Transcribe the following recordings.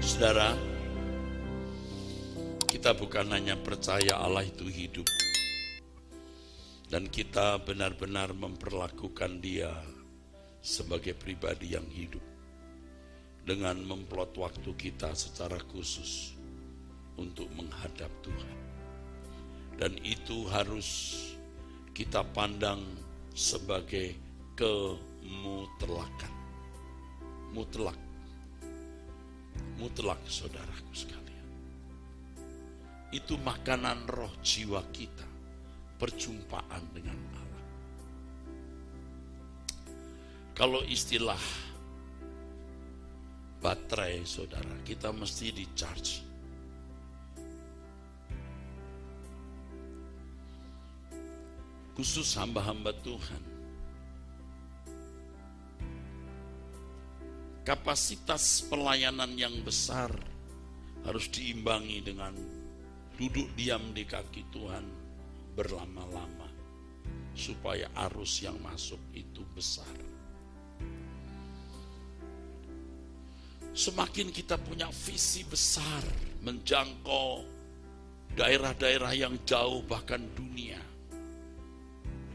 Saudara, kita bukan hanya percaya Allah itu hidup, dan kita benar-benar memperlakukan Dia sebagai pribadi yang hidup dengan memplot waktu kita secara khusus untuk menghadap Tuhan. Dan itu harus kita pandang sebagai kemutlakan. Mutlak saudaraku sekalian. Itu makanan roh jiwa kita, perjumpaan dengan Allah. Kalau istilah baterai saudara, kita mesti di charge. Khusus hamba-hamba Tuhan, kapasitas pelayanan yang besar harus diimbangi dengan duduk diam di kaki Tuhan berlama-lama, supaya arus yang masuk itu besar. Semakin kita punya visi besar menjangkau daerah-daerah yang jauh, bahkan dunia,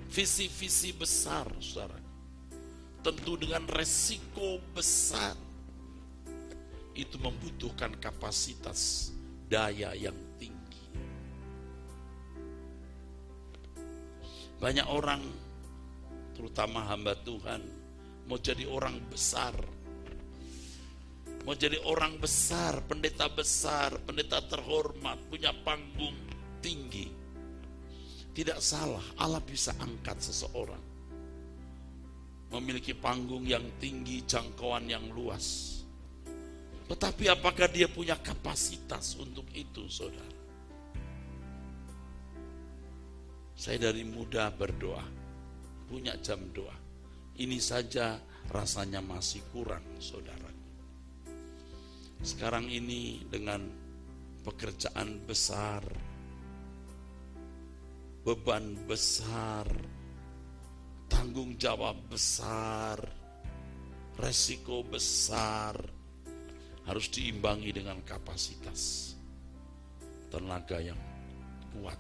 visi-visi besar saudara, tentu dengan resiko besar, itu membutuhkan kapasitas daya yang tinggi. Banyak orang, terutama hamba Tuhan, mau jadi orang besar, mau jadi orang besar, pendeta terhormat, punya panggung tinggi. Tidak salah, Allah bisa angkat seseorang memiliki panggung yang tinggi, jangkauan yang luas. Tetapi apakah dia punya kapasitas untuk itu, saudara? Saya dari muda berdoa, punya jam doa. Ini saja rasanya masih kurang, saudara. Sekarang ini dengan pekerjaan besar, beban besar, tanggung jawab besar, resiko besar, harus diimbangi dengan kapasitas tenaga yang kuat.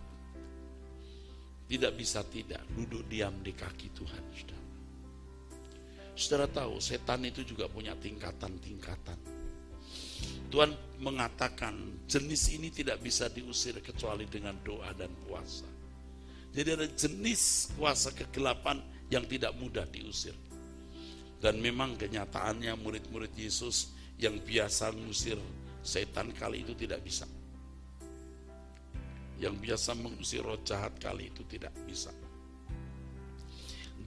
Tidak bisa tidak duduk diam di kaki Tuhan. Saudara tahu, setan itu juga punya tingkatan-tingkatan. Tuhan mengatakan jenis ini tidak bisa diusir kecuali dengan doa dan puasa. Jadi ada jenis kuasa kegelapan yang tidak mudah diusir. Dan memang kenyataannya murid-murid Yesus yang biasa mengusir setan kali itu tidak bisa. Yang biasa mengusir roh jahat kali itu tidak bisa.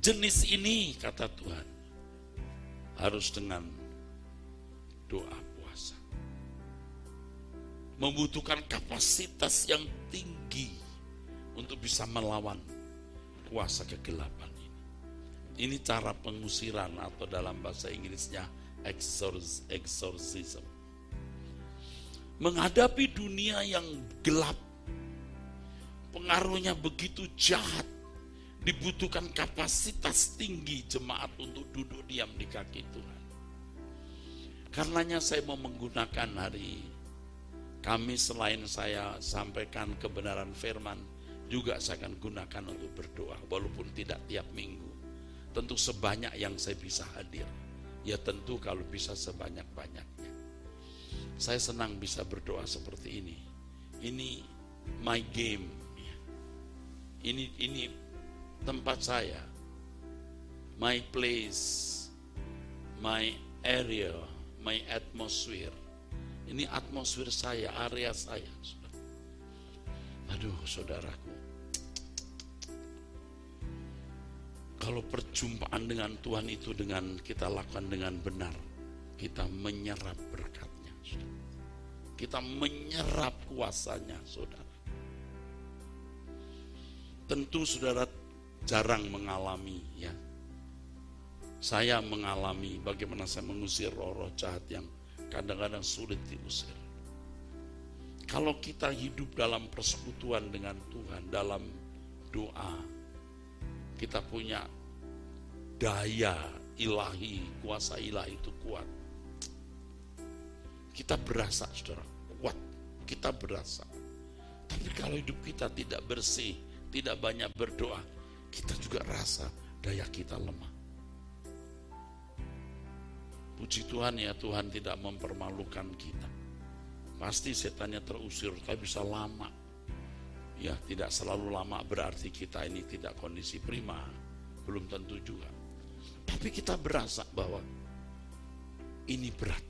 Jenis ini, kata Tuhan, harus dengan doa puasa. Membutuhkan kapasitas yang tinggi untuk bisa melawan kuasa kegelapan ini. Ini cara pengusiran, atau dalam bahasa Inggrisnya exorcism. Menghadapi dunia yang gelap, pengaruhnya begitu jahat, dibutuhkan kapasitas tinggi jemaat untuk duduk diam di kaki Tuhan. Karenanya saya mau menggunakan hari Kamis, selain saya sampaikan kebenaran firman, juga saya akan gunakan untuk berdoa, walaupun tidak tiap minggu. Tentu sebanyak yang saya bisa hadir. Ya tentu kalau bisa sebanyak-banyaknya. Saya senang bisa berdoa seperti ini. Ini my game. Ini tempat saya. My place. My area. My atmosphere. Ini atmosfer saya, area saya. Aduh saudaraku, kalau perjumpaan dengan Tuhan itu dengan kita lakukan dengan benar, kita menyerap berkatnya, kita menyerap kuasanya, saudara. Tentu saudara jarang mengalami, ya. Saya mengalami bagaimana saya mengusir roh-roh jahat yang kadang-kadang sulit diusir. Kalau kita hidup dalam persekutuan dengan Tuhan, dalam doa, kita punya daya ilahi, kuasa ilahi itu kuat. kita berasa, saudara, kuat, kita berasa. Tapi kalau hidup kita tidak bersih, tidak banyak berdoa, kita juga rasa daya kita lemah. Puji Tuhan ya, Tuhan tidak mempermalukan kita. Pasti setannya terusir, tapi bisa lama. Ya, tidak selalu lama berarti kita ini tidak kondisi prima. Belum tentu juga. Tapi kita berasa bahwa ini berat.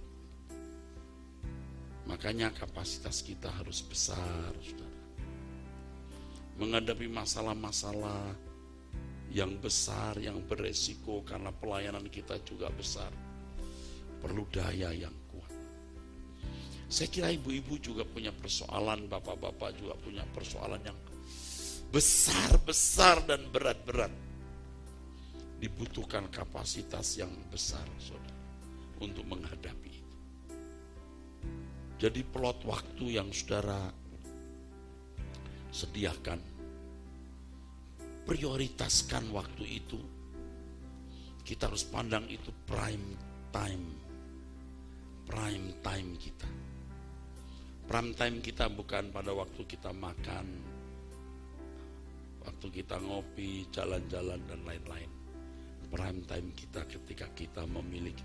Makanya kapasitas kita harus besar, saudara. Menghadapi masalah-masalah yang besar, yang beresiko karena pelayanan kita juga besar. Perlu daya yang kuat. Saya kira ibu-ibu juga punya persoalan, bapak-bapak juga punya persoalan yang besar-besar dan berat-berat. Dibutuhkan kapasitas yang besar, saudara, untuk menghadapi itu. Jadi plot waktu yang saudara sediakan, prioritaskan waktu itu. Kita harus pandang itu prime time kita. Prime time kita bukan pada waktu kita makan, waktu kita ngopi, jalan-jalan dan lain-lain. Prime time kita ketika kita memiliki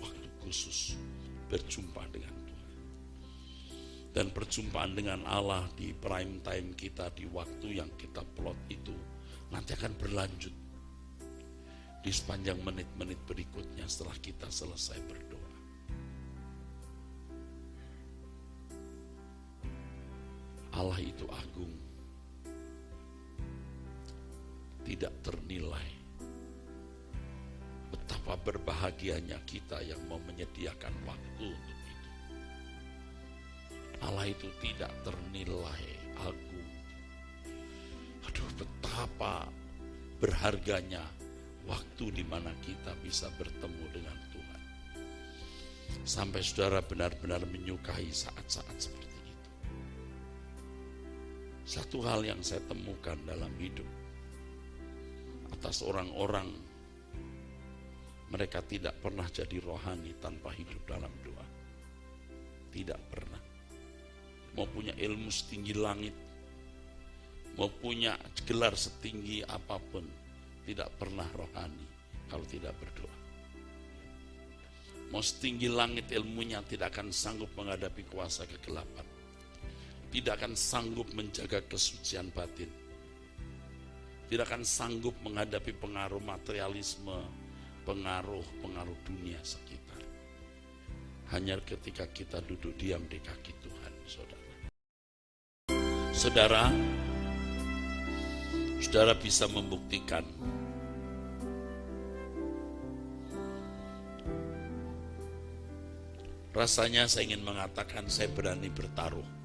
waktu khusus berjumpa dengan Tuhan. Dan perjumpaan dengan Allah di prime time kita, di waktu yang kita plot itu nanti akan berlanjut di sepanjang menit-menit berikutnya setelah kita selesai berdoa. Allah itu agung, tidak ternilai. Betapa berbahagianya kita yang mau menyediakan waktu untuk itu. Allah itu tidak ternilai, agung. Aduh, betapa berharganya waktu di mana kita bisa bertemu dengan Tuhan. Sampai saudara benar-benar menyukai saat-saat seperti itu. Satu hal yang saya temukan dalam hidup atas orang-orang, mereka tidak pernah jadi rohani tanpa hidup dalam doa. Tidak pernah. Mau punya ilmu setinggi langit, mau punya gelar setinggi apapun, tidak pernah rohani kalau tidak berdoa. Mau setinggi langit ilmunya, tidak akan sanggup menghadapi kuasa kegelapan. Tidak akan sanggup menjaga kesucian batin. Tidak akan sanggup menghadapi pengaruh materialisme, pengaruh dunia sekitar. Hanya ketika kita duduk diam di kaki Tuhan, saudara. Saudara bisa membuktikan rasanya saya ingin mengatakan saya berani bertaruh.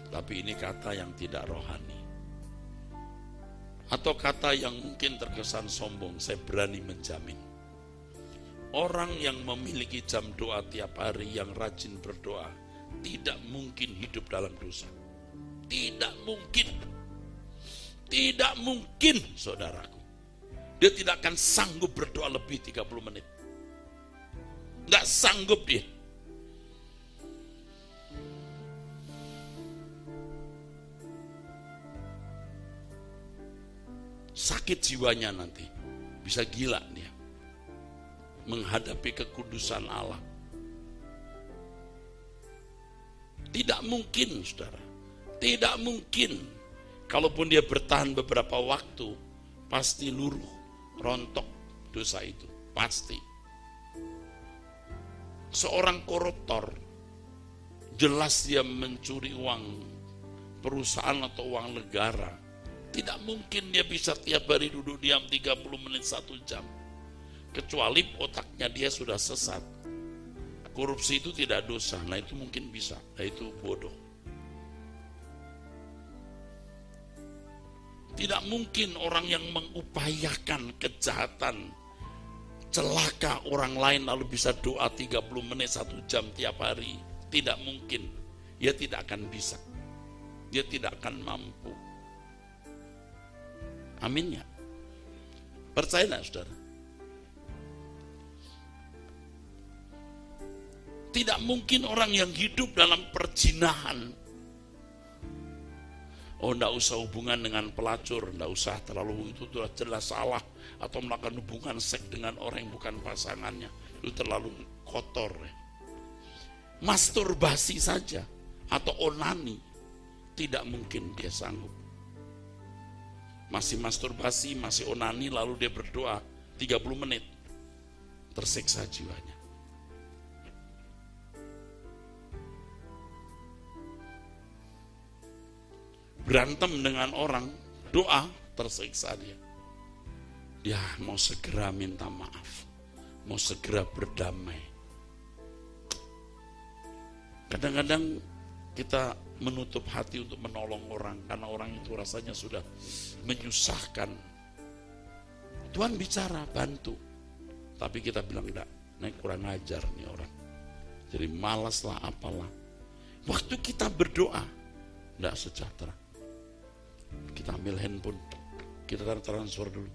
Tapi ini kata yang tidak rohani. Atau kata yang mungkin terkesan sombong, saya berani menjamin. Orang yang memiliki jam doa tiap hari, yang rajin berdoa, tidak mungkin hidup dalam dosa. Tidak mungkin. Tidak mungkin, saudaraku. Dia tidak akan sanggup berdoa lebih 30 menit. Nggak sanggup dia. Sakit jiwanya nanti, bisa gila dia menghadapi kekudusan Allah. Tidak mungkin, saudara, tidak mungkin. Kalaupun dia bertahan beberapa waktu, pasti luruh, rontok dosa itu, pasti. Seorang koruptor, jelas dia mencuri uang perusahaan atau uang negara. Tidak mungkin dia bisa tiap hari duduk diam 30 menit 1 jam. Kecuali otaknya dia sudah sesat. Korupsi itu tidak dosa, nah itu mungkin bisa, nah itu bodoh. Tidak mungkin orang yang mengupayakan kejahatan, celaka orang lain lalu bisa doa 30 menit 1 jam tiap hari. Tidak mungkin, dia tidak akan bisa. Dia tidak akan mampu. Amin ya. Percaya enggak, saudara? Tidak mungkin orang yang hidup dalam perjinahan. Oh, enggak usah hubungan dengan pelacur, enggak usah, terlalu itu sudah jelas salah. Atau melakukan hubungan seks dengan orang yang bukan pasangannya, itu terlalu kotor. Masturbasi saja atau onani, tidak mungkin dia sanggup. Masih masturbasi, masih onani, lalu dia berdoa 30 menit, tersiksa jiwanya. Berantem dengan orang, doa, tersiksa dia. Dia mau segera minta maaf, mau segera berdamai. Kadang-kadang kita menutup hati untuk menolong orang karena orang itu rasanya sudah menyusahkan. Tuhan bicara, bantu. Tapi kita bilang enggak, nih kurang ajar nih orang. Jadi malas lah apalah. Waktu kita berdoa, enggak sejahtera. Kita ambil handphone, kita transfer dulu.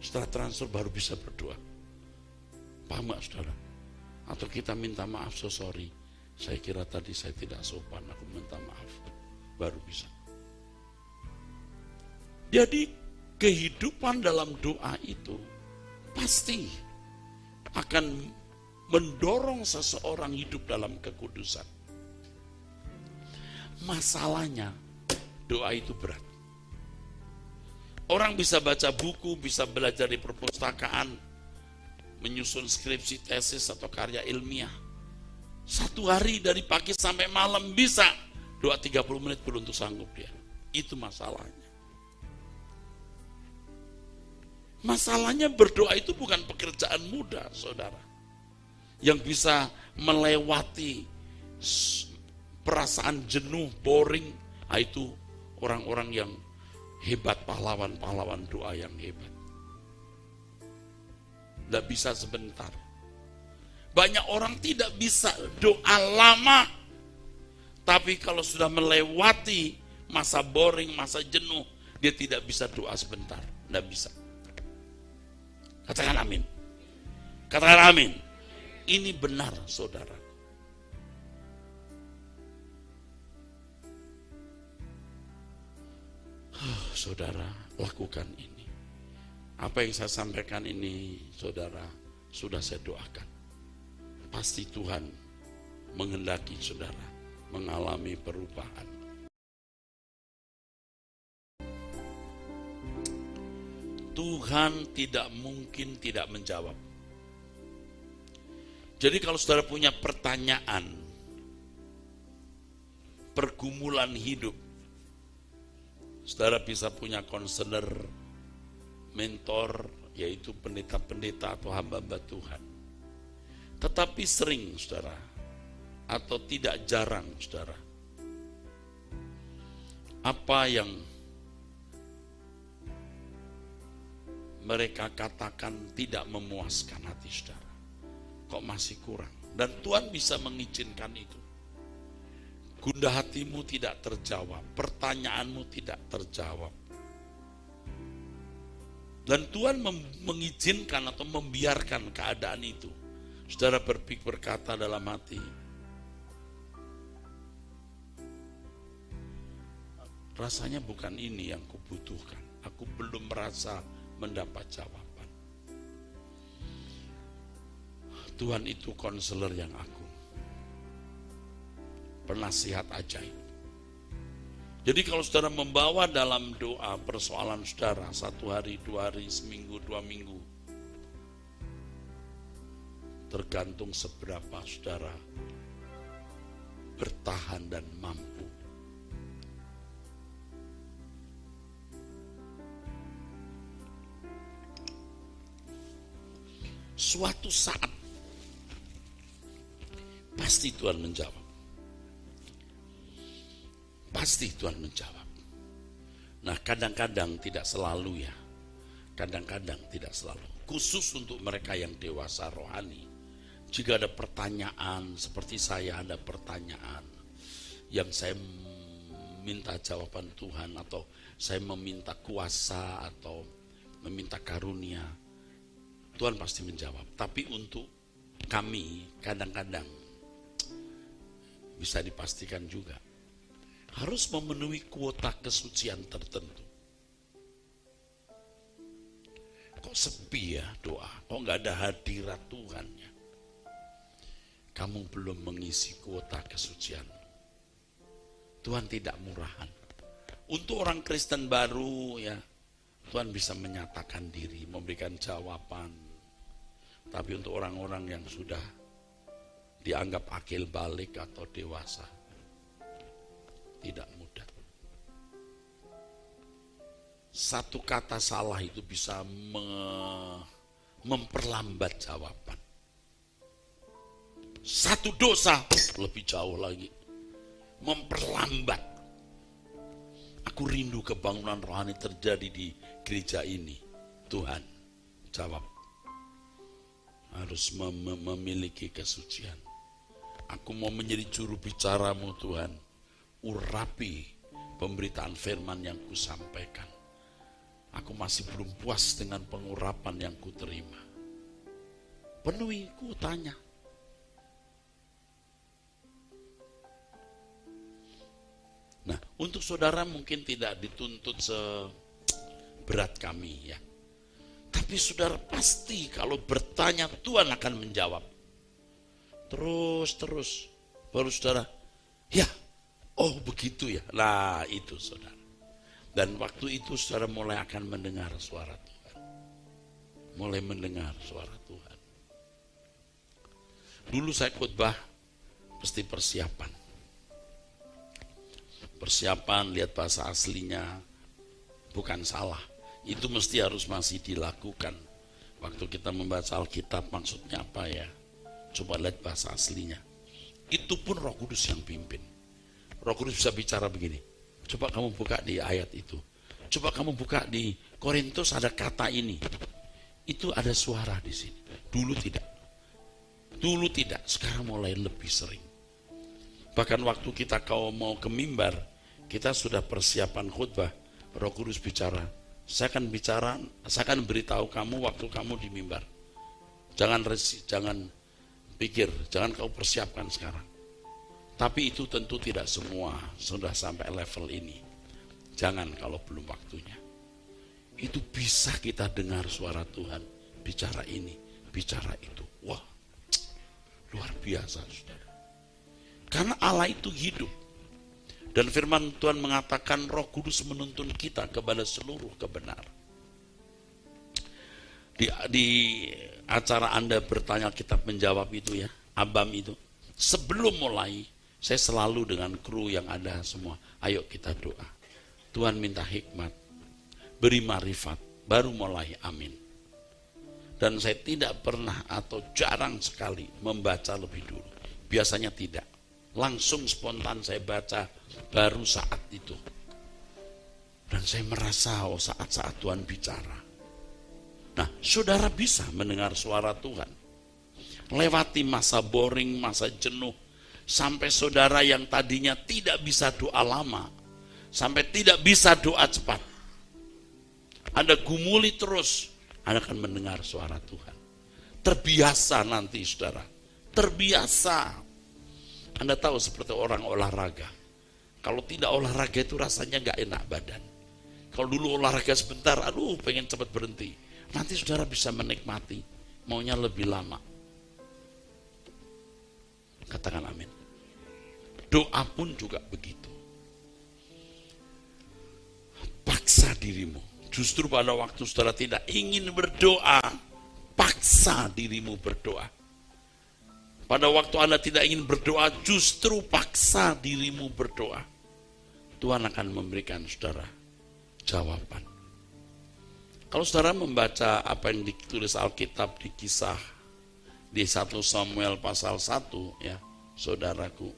Setelah transfer baru bisa berdoa. Paham gak saudara? Atau kita minta maaf, so sorry. Saya kira tadi saya tidak sopan, aku minta maaf. Baru bisa. Jadi kehidupan dalam doa itu pasti akan mendorong seseorang hidup dalam kekudusan. Masalahnya doa itu berat. Orang bisa baca buku, bisa belajar di perpustakaan, menyusun skripsi, tesis, atau karya ilmiah. 1 hari dari pagi sampai malam bisa, doa 30 menit belum tuh sanggup dia. Itu masalahnya. Masalahnya berdoa itu bukan pekerjaan mudah, saudara. Yang bisa melewati perasaan jenuh, boring, itu orang-orang yang hebat, pahlawan-pahlawan doa yang hebat. Tidak bisa sebentar. Banyak orang tidak bisa doa lama. Tapi kalau sudah melewati masa boring, masa jenuh, dia tidak bisa doa sebentar. Tidak bisa. Katakan amin. Katakan amin. Ini benar, saudara. Saudara, lakukan ini. Apa yang saya sampaikan ini, saudara, sudah saya doakan. Pasti Tuhan menghendaki saudara mengalami perubahan. Tuhan tidak mungkin tidak menjawab. Jadi kalau saudara punya pertanyaan, pergumulan hidup, saudara bisa punya konselor, mentor, yaitu pendeta-pendeta atau hamba-hamba Tuhan. Tetapi sering, saudara, atau tidak jarang, saudara, apa yang mereka katakan tidak memuaskan hati saudara. Kok masih kurang? Dan Tuhan bisa mengizinkan itu. Gundah hatimu tidak terjawab, pertanyaanmu tidak terjawab. Dan Tuhan mengizinkan atau membiarkan keadaan itu. Saudara berkata dalam hati, rasanya bukan ini yang kubutuhkan. Aku belum merasa mendapat jawaban. Tuhan itu konselor yang agung. Penasihat ajaib. Jadi kalau saudara membawa dalam doa persoalan saudara 1 hari, 2 hari, seminggu, 2 minggu, tergantung seberapa saudara bertahan dan mampu. Suatu saat pasti Tuhan menjawab. Pasti Tuhan menjawab. Nah, kadang-kadang tidak selalu ya. Kadang-kadang tidak selalu. Khusus untuk mereka yang dewasa rohani. Jika ada pertanyaan, seperti saya ada pertanyaan yang saya minta jawaban Tuhan, atau saya meminta kuasa atau meminta karunia, Tuhan pasti menjawab. Tapi untuk kami kadang-kadang bisa dipastikan juga harus memenuhi kuota kesucian tertentu. Kok sepi ya doa? Kok nggak ada hadirat Tuhan ya? Kamu belum mengisi kuota kesucian. Tuhan tidak murahan. Untuk orang Kristen baru ya, Tuhan bisa menyatakan diri, memberikan jawaban. Tapi untuk orang-orang yang sudah dianggap akil balik atau dewasa, tidak mudah. Satu kata salah itu bisa memperlambat jawaban. Satu dosa lebih jauh lagi, memperlambat. Aku rindu kebangunan rohani terjadi di gereja ini. Tuhan, jawab. Harus memiliki kesucian. Aku mau menjadi juru bicaramu Tuhan. Urapi pemberitaan firman yang kusampaikan. Aku masih belum puas dengan pengurapan yang kuterima. Penuhi kuotanya. Nah, untuk saudara mungkin tidak dituntut seberat kami ya. Tapi saudara pasti kalau bertanya Tuhan akan menjawab. Terus. Baru saudara, ya, oh begitu ya. Nah itu saudara. Dan waktu itu saudara mulai akan mendengar suara Tuhan. Mulai mendengar suara Tuhan. Dulu saya khotbah, pasti persiapan. Persiapan, lihat bahasa aslinya, bukan salah. Itu mesti harus masih dilakukan. Waktu kita membaca Alkitab maksudnya apa ya? Coba lihat bahasa aslinya. Itu pun Roh Kudus yang pimpin. Roh Kudus bisa bicara begini. Coba kamu buka di ayat itu. Coba kamu buka di Korintus ada kata ini. Itu ada suara di sini. Dulu tidak. Sekarang mulai lebih sering. Bahkan waktu kita mau ke mimbar, kita sudah persiapan khutbah. Roh Kudus bicara. Saya akan beritahu kamu waktu kamu di mimbar. Jangan pikir, jangan kau persiapkan sekarang. Tapi itu tentu tidak semua sudah sampai level ini. Jangan kalau belum waktunya. Itu bisa kita dengar suara Tuhan. Bicara ini, bicara itu. Wah, luar biasa saudara. Karena Allah itu hidup. Dan firman Tuhan mengatakan Roh Kudus menuntun kita kepada seluruh kebenaran. Di acara Anda bertanya kitab menjawab itu ya, Abam itu. Sebelum mulai, saya selalu dengan kru yang ada semua. Ayo kita doa. Tuhan minta hikmat, beri marifat, baru mulai, amin. Dan saya tidak pernah atau jarang sekali membaca lebih dulu. Biasanya tidak. Langsung spontan saya baca baru saat itu. Dan saya merasa saat-saat Tuhan bicara. Nah, saudara bisa mendengar suara Tuhan. Lewati masa boring, masa jenuh. Sampai saudara yang tadinya tidak bisa doa lama. Sampai tidak bisa doa cepat. Anda gumuli terus. Anda akan mendengar suara Tuhan. Terbiasa nanti saudara. Terbiasa. Anda tahu seperti orang olahraga. Kalau tidak olahraga itu rasanya gak enak badan. Kalau dulu olahraga sebentar, aduh pengen cepat berhenti. Nanti saudara bisa menikmati. Maunya lebih lama. Katakan amin. Doa pun juga begitu. Paksa dirimu. Justru pada waktu saudara tidak ingin berdoa, paksa dirimu berdoa. Pada waktu Anda tidak ingin berdoa, justru paksa dirimu berdoa. Tuhan akan memberikan saudara jawaban. Kalau saudara membaca apa yang ditulis Alkitab di Kisah, di 1 Samuel pasal 1, ya, saudaraku.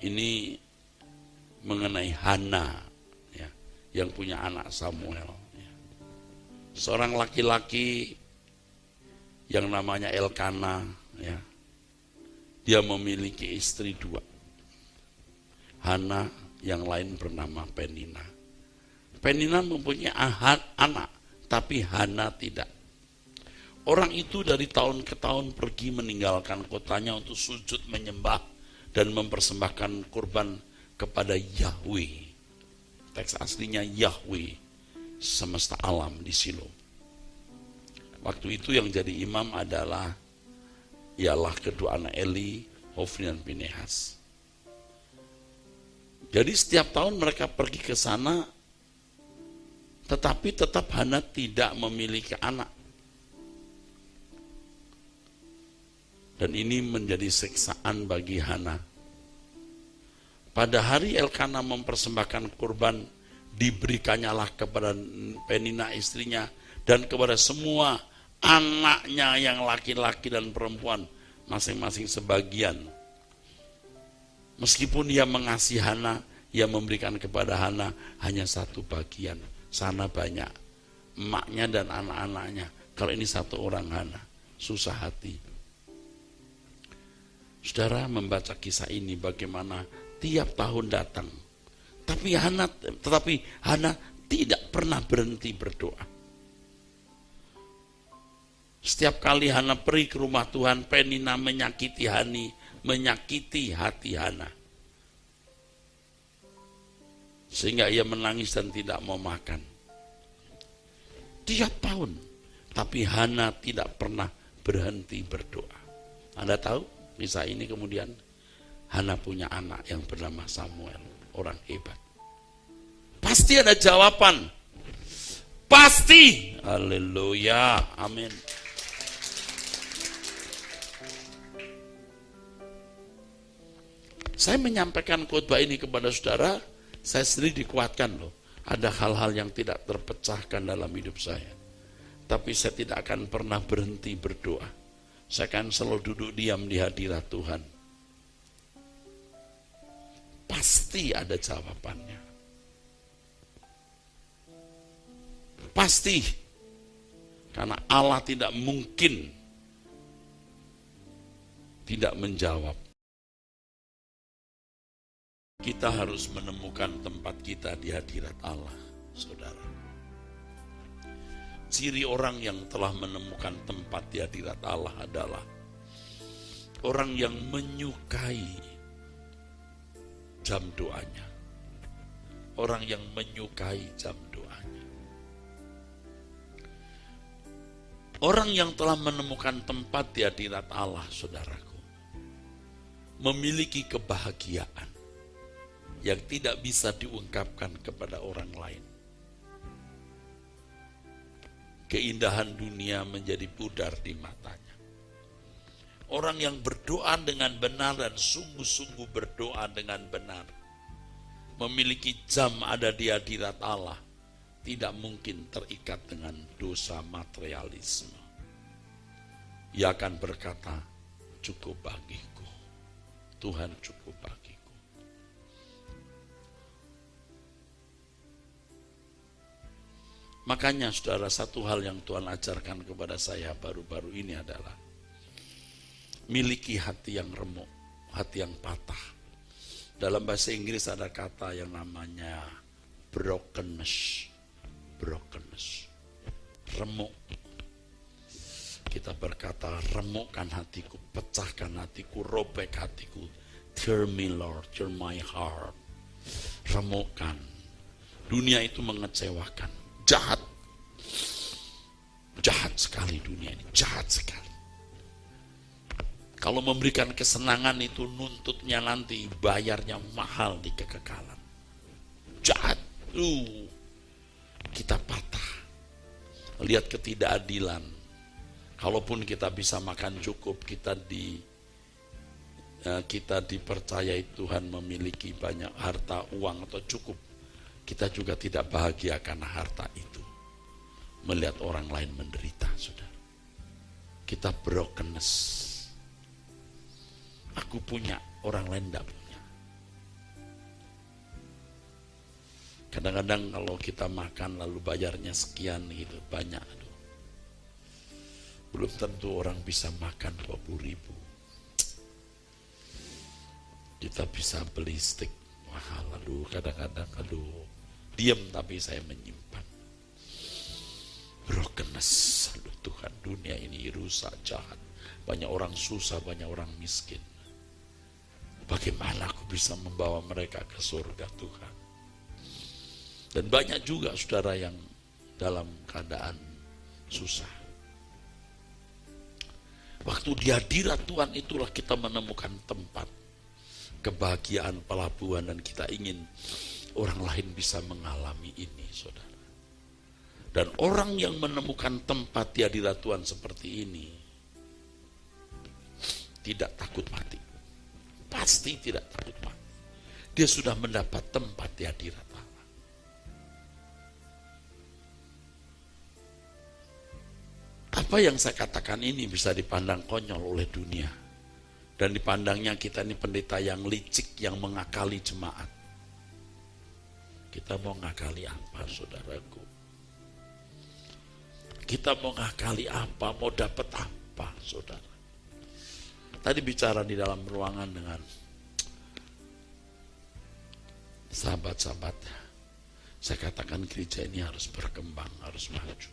Ini mengenai Hana, ya, yang punya anak Samuel. Ya. Seorang laki-laki yang namanya Elkana, ya, dia memiliki istri 2. Hana, yang lain bernama Penina. Penina mempunyai anak, tapi Hana tidak. Orang itu dari tahun ke tahun pergi meninggalkan kotanya untuk sujud menyembah dan mempersembahkan kurban kepada Yahweh. Teks aslinya Yahweh, semesta alam di Silo. Waktu itu yang jadi imam adalah ialah kedua anak Eli, Hofni dan Pinehas. Jadi setiap tahun mereka pergi ke sana, tetapi tetap Hana tidak memiliki anak. Dan ini menjadi siksaan bagi Hana. Pada hari Elkana mempersembahkan kurban, diberikannya lah kepada Penina istrinya dan kepada semua anaknya yang laki-laki dan perempuan, masing-masing sebagian. Meskipun ia mengasihi Hana, ia memberikan kepada Hana hanya satu bagian. Sana banyak emaknya dan anak-anaknya. Kalau ini satu orang Hana, susah hati. Saudara membaca kisah ini bagaimana tiap tahun datang. Tetapi Hana tidak pernah berhenti berdoa. Setiap kali Hana pergi ke rumah Tuhan, Penina menyakiti hati Hana. Sehingga ia menangis dan tidak mau makan. Tiap tahun. Tapi Hana tidak pernah berhenti berdoa. Anda tahu? Kisah ini kemudian Hana punya anak yang bernama Samuel, orang hebat. Pasti ada jawaban. Pasti. Haleluya. Amin. Saya menyampaikan khotbah ini kepada saudara, saya sendiri dikuatkan loh. Ada hal-hal yang tidak terpecahkan dalam hidup saya. Tapi saya tidak akan pernah berhenti berdoa. Saya akan selalu duduk diam di hadirat Tuhan. Pasti ada jawabannya. Pasti. Karena Allah tidak mungkin tidak menjawab. Kita harus menemukan tempat kita di hadirat Allah, saudara. Ciri orang yang telah menemukan tempat di hadirat Allah adalah orang yang menyukai jam doanya. Orang yang menyukai jam doanya. Orang yang telah menemukan tempat di hadirat Allah, saudaraku, memiliki kebahagiaan yang tidak bisa diungkapkan kepada orang lain. Keindahan dunia menjadi pudar di matanya. Orang yang berdoa dengan benar dan sungguh-sungguh berdoa dengan benar, memiliki jam ada di hadirat Allah, tidak mungkin terikat dengan dosa materialisme. Ia akan berkata, cukup bagiku, Tuhan cukup bagiku. Makanya saudara, satu hal yang Tuhan ajarkan kepada saya baru-baru ini adalah miliki hati yang remuk, hati yang patah. Dalam bahasa Inggris ada kata yang namanya brokenness. Brokenness. Remuk. Kita berkata, remukkan hatiku, pecahkan hatiku, robek hatiku. Tear me Lord, tear my heart. Remukkan. Dunia itu mengecewakan. Jahat. Jahat sekali dunia ini, jahat sekali. Kalau memberikan kesenangan itu nuntutnya nanti bayarnya mahal di kekekalan. Jahat. Kita patah. Lihat ketidakadilan. Kalaupun kita bisa makan cukup, kita dipercayai Tuhan memiliki banyak harta, uang atau cukup. Kita juga tidak bahagia karena harta itu. Melihat orang lain menderita, saudara. Kita brokenness. Aku punya, orang lain tidak punya. Kadang-kadang kalau kita makan lalu bayarnya sekian gitu, banyak. Aduh. Belum tentu orang bisa makan 20.000. Kita bisa beli steak mahal, aduh kadang-kadang, diam tapi saya menyimpan. Brokenness, Tuhan, dunia ini rusak, jahat. Banyak orang susah, banyak orang miskin. Bagaimana aku bisa membawa mereka ke surga Tuhan? Dan banyak juga saudara yang dalam keadaan susah. Waktu di hadirat Tuhan itulah kita menemukan tempat kebahagiaan, pelabuhan, dan kita ingin orang lain bisa mengalami ini, saudara. Dan orang yang menemukan tempat di hadirat Tuhan seperti ini tidak takut mati. Pasti tidak takut mati. Dia sudah mendapat tempat di hadirat Allah. Apa yang saya katakan ini bisa dipandang konyol oleh dunia. Dan dipandangnya kita ini pendeta yang licik, yang mengakali jemaat. Kita mau ngakali apa, saudaraku? Kita mau ngakali apa, mau dapat apa, saudara? Tadi bicara di dalam ruangan dengan sahabat-sahabat. Saya katakan gereja ini harus berkembang, harus maju.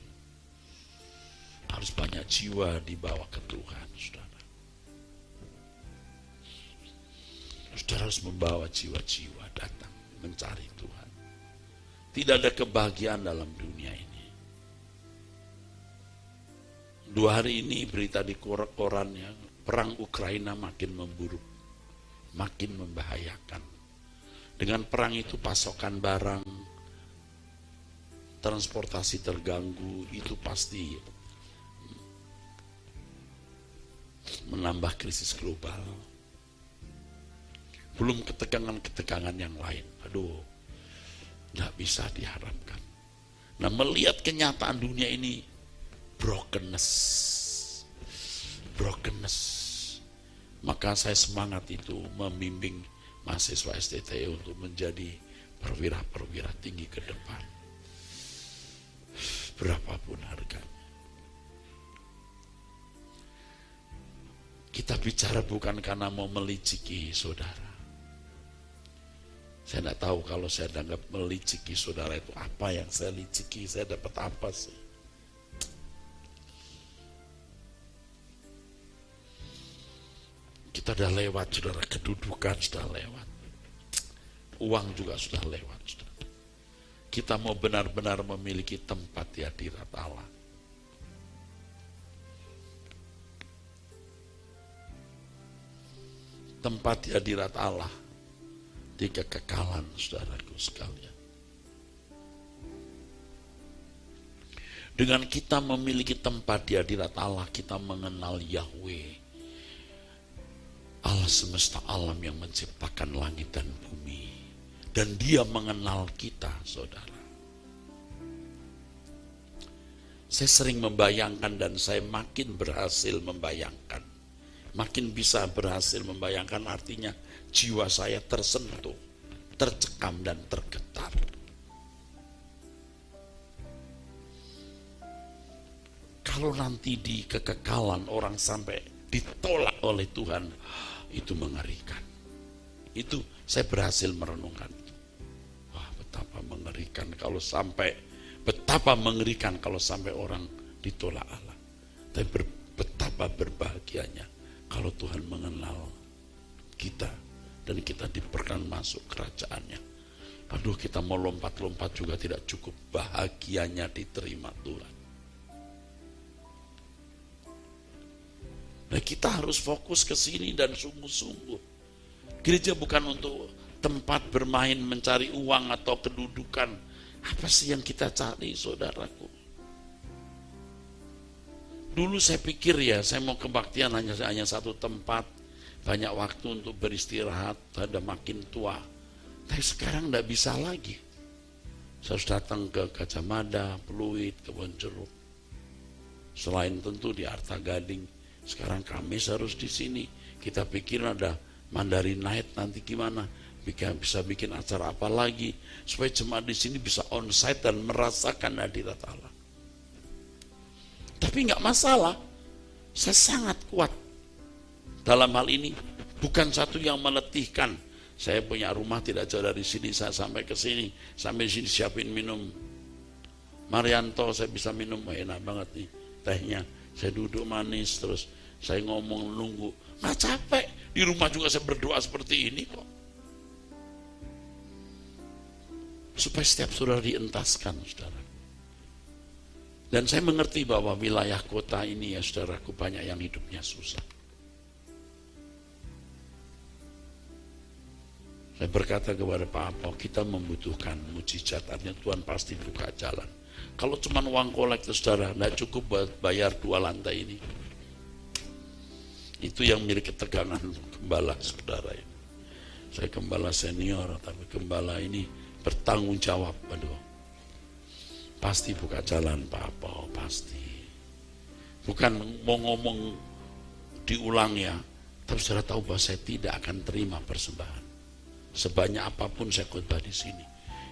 Harus banyak jiwa dibawa ke Tuhan, saudara. Saudara harus membawa jiwa-jiwa datang mencari Tuhan. Tidak ada kebahagiaan dalam dunia ini. 2 hari ini berita di koran ya, perang Ukraina makin memburuk, makin membahayakan. Dengan perang itu pasokan barang, transportasi terganggu, itu pasti menambah krisis global. Belum ketegangan-ketegangan yang lain. Aduh, gak bisa diharapkan. Nah, melihat kenyataan dunia ini, brokenness. Maka saya semangat itu membimbing mahasiswa STTE untuk menjadi perwira-perwira tinggi ke depan. Berapapun harganya. Kita bicara bukan karena mau meliciki saudara. Saya tidak tahu kalau saya dianggap meliciki saudara itu apa yang saya liciki, saya dapat apa sih? Kita sudah lewat, saudara, kedudukan sudah lewat. Uang juga sudah lewat, saudara. Kita mau benar-benar memiliki tempat di hadirat Allah. Tempat di hadirat Allah di kekekalan, saudaraku sekalian. Dengan kita memiliki tempat di hadirat Allah, kita mengenal Yahweh, Allah semesta alam yang menciptakan langit dan bumi. Dan Dia mengenal kita, saudara. Saya sering membayangkan dan saya makin berhasil membayangkan. Makin bisa berhasil membayangkan, artinya jiwa saya tersentuh, tercekam dan tergetar. Kalau nanti di kekekalan orang sampai ditolak oleh Tuhan, itu mengerikan. Itu saya berhasil merenungkan. Wah, betapa mengerikan kalau sampai, betapa mengerikan kalau sampai orang ditolak Allah. Tapi betapa berbahagianya kalau Tuhan mengenal kita dan kita diperkenan masuk kerajaannya. Aduh, kita mau lompat-lompat juga tidak cukup, bahagianya diterima Tuhan. Nah, kita harus fokus ke sini dan sungguh-sungguh. Gereja bukan untuk tempat bermain mencari uang atau kedudukan. Apa sih yang kita cari, saudaraku? Dulu saya pikir ya, saya mau kebaktian hanya satu tempat, banyak waktu untuk beristirahat, ada makin tua. Tapi sekarang tidak bisa lagi. Saya harus datang ke Gajah Mada, Pluit, Kebonjeruk. Selain tentu di Arta Gading, sekarang Kamis harus di sini. Kita pikir ada Mandarin Night nanti gimana, bisa bikin acara apa lagi supaya jemaat di sini bisa onsite dan merasakan hadirat Allah. Tapi nggak masalah, saya sangat kuat dalam hal ini. Bukan satu yang meletihkan. Saya punya rumah tidak jauh dari sini, saya sampai ke sini, sampai di sini siapin minum Marianto, saya bisa minum, enak banget nih. tehnya, saya duduk manis, terus saya ngomong nunggu, nggak capek. Di rumah juga saya berdoa seperti ini kok. Supaya setiap saudara dientaskan, saudara. Dan saya mengerti bahwa wilayah kota ini ya saudaraku banyak yang hidupnya susah. Saya berkata kepada Pak Apo, kita membutuhkan mujizat, artinya Tuhan pasti buka jalan. Kalau cuma uang kolektor saudara, tidak cukup buat bayar 2 lantai ini. Itu yang milik ketegangan gembala saudara ini. Saya gembala senior, tapi gembala ini bertanggung jawab. Aduh, pasti buka jalan Pak Apo, pasti. Bukan mau ngomong diulang ya, tapi saudara tahu bahwa saya tidak akan terima persembahan. Sebanyak apapun saya khotbah di sini.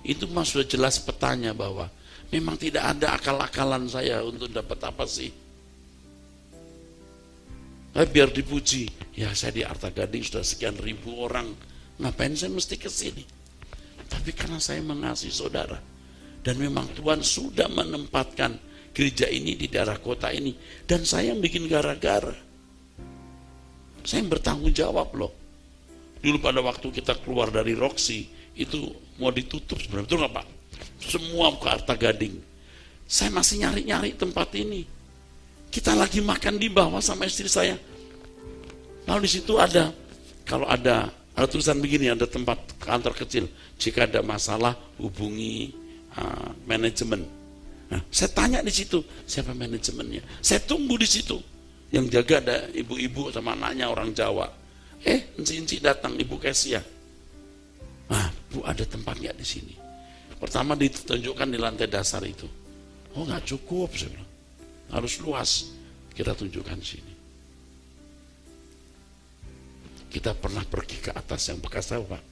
Itu mas sudah jelas petanya bahwa memang tidak ada akal-akalan saya untuk dapat apa sih. Biar dipuji, ya saya di Arta Gading sudah sekian ribu orang, ngapain saya mesti ke sini? Tapi karena saya mengasihi saudara, dan memang Tuhan sudah menempatkan gereja ini di daerah kota ini, dan saya yang bikin gara-gara. Saya yang bertanggung jawab loh. Dulu pada waktu kita keluar dari Roxy, itu mau ditutup sebenarnya, betul nggak Pak? Semua ke Arta Gading. Saya masih nyari-nyari tempat ini. Kita lagi makan di bawah sama istri saya. Lalu di situ ada, kalau ada tulisan begini, ada tempat kantor kecil. Jika ada masalah, hubungi manajemen. Nah, saya tanya di situ, siapa manajemennya? Saya tunggu di situ. Yang jaga ada ibu-ibu sama anaknya orang Jawa. Enci datang, Ibu Kesia. Nah, Bu, ada tempatnya di sini. Pertama ditunjukkan di lantai dasar itu. Oh, nggak cukup, saya bilang. Harus luas. Kita tunjukkan sini. Kita pernah pergi ke atas yang bekas apa, Pak?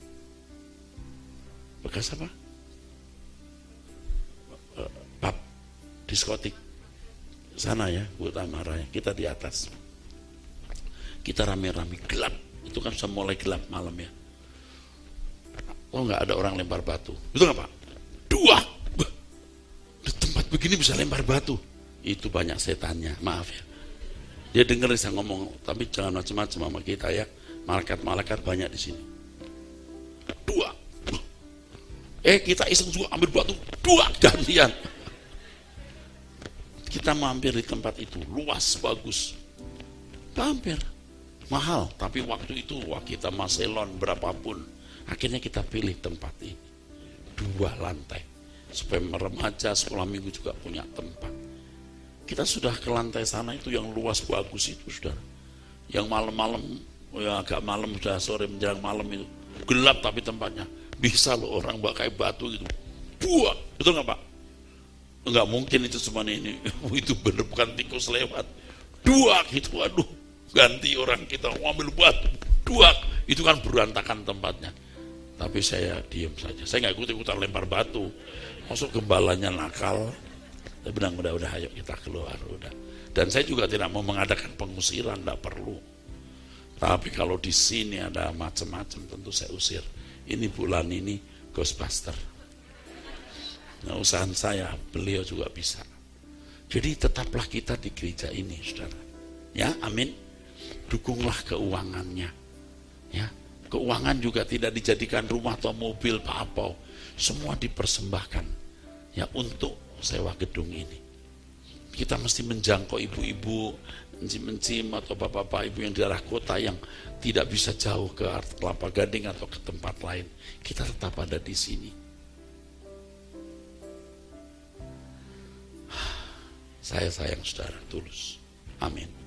Bekas apa? Pub, diskotik. Sana ya, Bu Tamara ya. Kita di atas. Kita rame-rame, gelap. Itu kan sudah mulai gelap malam ya. Oh, nggak ada orang lempar batu. Betul nggak Pak? 2. Di tempat begini bisa lempar batu. Itu banyak setannya, maaf ya. Dia dengar saya ngomong, tapi jangan macam-macam sama kita ya. Malaikat-malaikat banyak di sini. 2. Kita iseng juga ambil batu. 2 gantian. Kita mampir di tempat itu, luas, bagus. Mampir. Mahal, tapi waktu itu kita maselon berapapun, akhirnya kita pilih tempat ini 2 lantai supaya remaja sekolah minggu juga punya tempat. Kita sudah ke lantai sana itu yang luas bagus itu saudara, yang malam-malam ya agak malam sudah sore menjelang malam itu gelap tapi tempatnya bisa loh orang pakai batu gitu, betul nggak Pak? Nggak mungkin itu cuma ini itu bener bukan tikus lewat 2 gitu, aduh ganti orang kita ambil batu 2, itu kan berantakan tempatnya. Tapi saya diam saja, saya nggak ikut-ikutan lempar batu. Masuk gembalanya nakal, saya bilang udah ayo kita keluar udah. Dan saya juga tidak mau mengadakan pengusiran, tidak perlu. Tapi kalau di sini ada macam-macam tentu saya usir. Ini bulan ini Ghostbuster. Nah, usaha saya, beliau juga bisa. Jadi tetaplah kita di gereja ini saudara. Ya, amin. Dukunglah keuangannya ya. Keuangan juga tidak dijadikan rumah atau mobil Pak Apo, semua dipersembahkan ya untuk sewa gedung ini. Kita mesti menjangkau ibu-ibu encim-encim atau bapak-bapak ibu yang di daerah kota yang tidak bisa jauh ke Kelapa Gading atau ke tempat lain. Kita tetap ada di sini. Saya sayang saudara tulus. Amin.